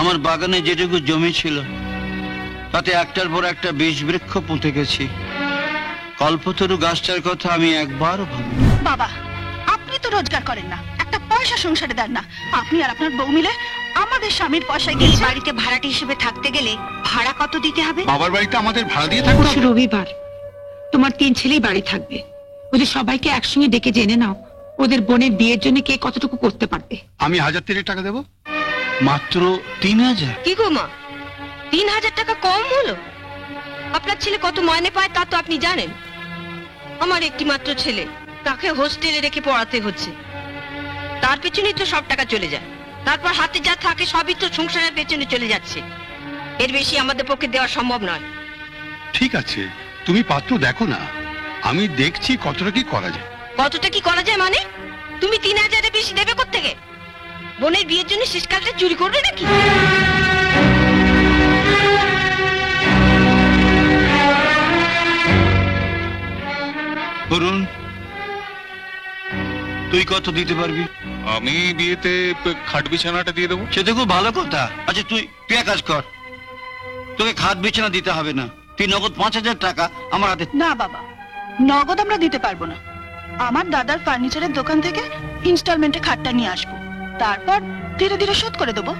আমার বাগানে যেটুকু জমি ছিল তাতে একটার পর একটা বীজ বৃক্ষ পুঁতে গেছি। কল্পতরু গাছটার কথা আমি একবারও ভাবি। বাবা, আপনি তো রোজগার করেন না, একটা পয়সা সংসারে দেন না। আপনি আর আপনার বউ মিলে আমাদের স্বামীর পয়সায় এই গেছে। বাড়িতে ভাড়াটে হিসেবে থাকতে গেলে ভাড়া কত দিতে হবে? বাবার বাড়িতে আমাদের ভাড়া দিয়ে থাকতে হবে। রবিবার তোমার 3 ছেলেই বাড়ি থাকবে। ওদের সবাইকে একসঙ্গে ডেকে জেনে নাও ওদের বোনের বিয়ের জন্য কে কতটুকু করতে পারবে। আমি 1000 টাকা দেবো। মাত্র 3000? কি গো মা, 3000 টাকা কম হলো? আপনার ছেলে কত মাইনে পায় তা তো আপনি জানেন। আমার একটি মাত্র ছেলে, তাকে হোস্টেলে রেখে পড়াতে হচ্ছে। তার পেছনেই তো সব টাকা চলে যায়। তারপর হাতে যা থাকে সবই তো সংসারের পেছনে চলে যাচ্ছে। এর বেশি আমাদের পক্ষে দেওয়া সম্ভব নয়। ঠিক আছে, তুমি পাত্র দেখো না, আমি দেখছি কতটা কি করা যায়। কতটা কি করা যায় মানে? তুমি 3000-এর বেশি দেবে কোত্থেকে? বোনের বিয়ের জন্য শেষকালটা চুরি করবে নাকি? অরুণ, তুই কত দিতে পারবি? আমি বিয়েতে খাট বিছানাটা দিয়ে দেবো। সে তো খুব ভালো কথা। আচ্ছা তুই এক কাজ কর, তোকে খাট বিছানা দিতে হবে না, তুই নগদ 5000 টাকা আমার হাতে। না বাবা, নগদ আমরা দিতে পারবো না। আমার দাদার ফার্নিচারের দোকান থেকে ইনস্টলমেন্টে খাটটা নিয়ে আসবো, তারপর ধীরে ধীরে শোধ করে দেবো।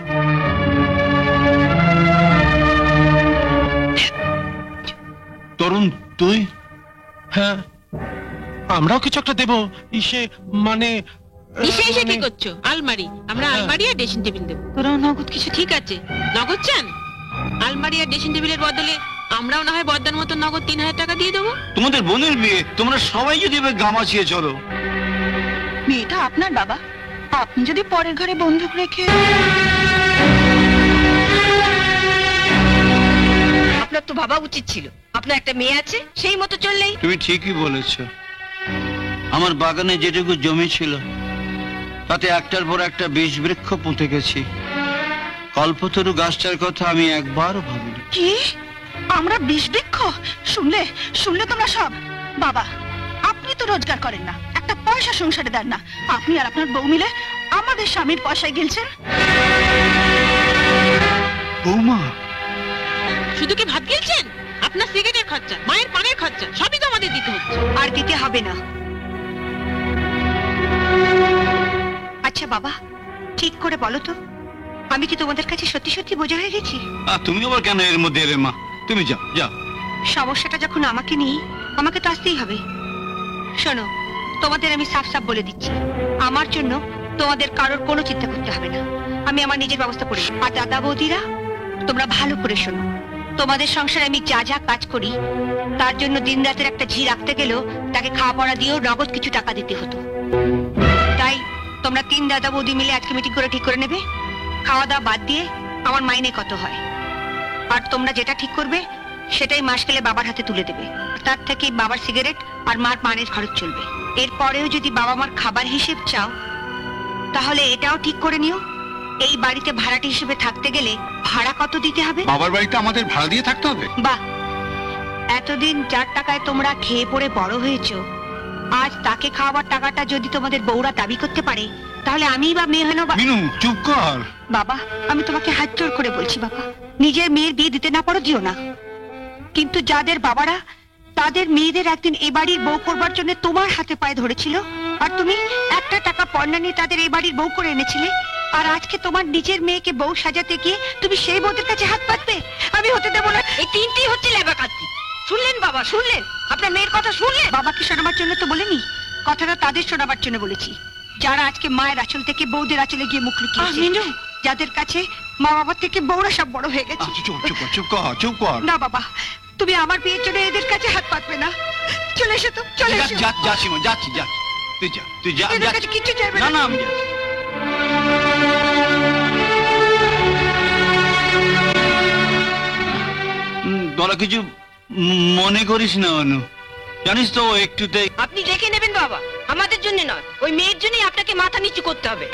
তরুণ, তুই? হ্যাঁ, আমরাও কিছু একটা দেবো। ইসে মানে এসে কি করছো? আলমারি, আমরা আলমারি আর ড্রেসিং টেবিল দেবো। তোরাও নগদ কিছু ঠিক আছে, নগদ চান? আলমারি আর ড্রেসিং টেবিলের বদলে আমরাও না হয় বর্দার মতো নগদ 3000 টাকা দিয়ে দেবো। তোমাদের বোনের বিয়ে, তোমরা সবাই যদি এবার গামাছিয়ে চলো। মেয়েটা আপনার বাবা, আপনি যদি পরের ঘরে বন্দুক রেখে। আপনার তো ভাবা উচিত ছিল, আপনার একটা মেয়ে আছে, সেই মতো চললেই। তুমি ঠিকই বলেছ। আমার বাগানে যেটুকু জমি ছিল তাতে একটার পর একটা বীজ বৃক্ষ পুঁতে গেছি। কল্পতরু গাছটার কথা আমি একবারও ভাবিনি। কি? আমরা বিষ বৃক্ষ? শুনলে শুনলে তোমরা সব? বাবা, আপনি তো রোজগার করেন না, একটা পয়সা সংসারে দেন না। আপনি আর আপনার বউ মিলে আমাদের স্বামীর পয়সায় গেলছেন। বৌমা, শুধু কি ভাত গিলছেন? আপনার সিগারেটের খরচা, মায়ের পানের খরচা সবই তো আমাদের দিতে হচ্ছে। আর দিতে হবে না। আচ্ছা বাবা, ঠিক করে বলো তো, আমি কি তোমাদের কাছে সত্যি সত্যি বোঝা হয়ে গেছি? তুমি আবার কেন এর মধ্যে এলে? মা, তুমি যাও যাও। সমস্যাটা যখন আমাকে নিয়ে, আমাকে তো আসতেই হবে। শোনো, তোমাদের আমি সাফ সাফ বলে দিচ্ছি, আমার জন্য তোমাদের কারোর কোনো চিন্তা করতে হবে না। আমি আমার নিজের ব্যবস্থা করে। আর দাদা বৌদিরা, তোমরা ভালো করে শোনো, তোমাদের সংসারে আমি যা যা কাজ করি তার জন্য দিন রাতের একটা ঝি রাখতে গেলেও তাকে খাওয়া পড়া দিয়েও নগদ কিছু টাকা দিতে হতো। তাই তোমরা 3 দাদা বৌদি মিলে আজকে মিটিং করে ঠিক করে নেবে খাওয়া দাওয়া বাদ দিয়ে আমার মাইনে কত হয়। আর তোমরা যেটা ঠিক করবে সেটাই মাস গেলে বাবার হাতে তুলে দেবে। তার থেকে বাবার সিগারেট আর মার পানের খরচ চলবে। এরপরেও যদি বাবা মার খাবার হিসেব চাও তাহলে এটাও ঠিক করে নিও, এই বাড়িতে ভাড়াটে হিসেবে থাকতে গেলে ভাড়া কত দিতে হবে। বাবার বাড়িতে আমাদের ভাড়া দিয়ে থাকতে হবে। বাহ, এতদিন যার টাকায় তোমরা খেয়ে পড়ে বড় হয়েছো, আজ তাকে খাওয়াবার টাকাটা যদি তোমাদের বউরা দাবি করতে পারে তাহলে আমি বা মেয়ে হলো। মিনু, চুপ কর। বাবা, আমি তোমাকে হাত জোড় করে বলছি বাবা, নিজের মেয়ের বিয়ে দিতে না পারো দিও না, কিন্তু যাদের বাবারা তাদের মেয়েদের একদিন এ বাড়ির বউ করবার জন্য তোমার হাতে পায়ে ধরেছিল, আর তুমি একটা টাকা পয়সা নিয়ে তাদের এই বাড়ির বউ করে এনেছিলে, আর আজকে তোমার নিজের মেয়েকে বউ সাজাতে গিয়ে তুমি সেই বউদের কাছে হাত পাতবে? আমি হতে দেবো না। এই তিনটেই হচ্ছে লেবাকাতি। শুনলেন বাবা, শুনলেন? আপনার মেয়ের কথা শুনলেন? বাবাকে শোনাবার জন্য তো বলিনি, কথাটা তাদের শোনাবার জন্য বলেছি যারা আজকে মায়ের আঁচল থেকে বউদের আঁচলে গিয়ে মুখ লুকিয়েছে, যাদের কাছে মা বাবার থেকে বউরা সব বড় হয়ে গেছে। চুপ কর। না বাবা, তুমি আমার বিয়ের জন্য এদের কাছে হাত পাতবে না। চলে এসো তো, চলে এসো। যাচ্ছি মা, যাচ্ছি। তুই যা। এদের কাছে কিচ্ছু চাইবে না না। না, আমি যাচ্ছি। তোরা কিছু মনে করিস না অনু, জানিস তো একটুতে। আপনি দেখে নেবেন বাবা, আমাদের জন্য নয়, ওই মেয়ের জন্যই আপনাকে মাথা নিচু করতে হবে।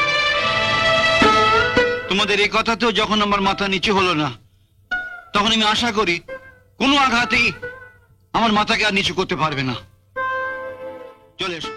তোমাদের এই কথাতেও যখন আমার মাথা নিচু হলো না, তখন আমি আশা করি কোনো আঘাতেই আমার মাথাকে আর নিচু করতে পারবে না। চলে এসো।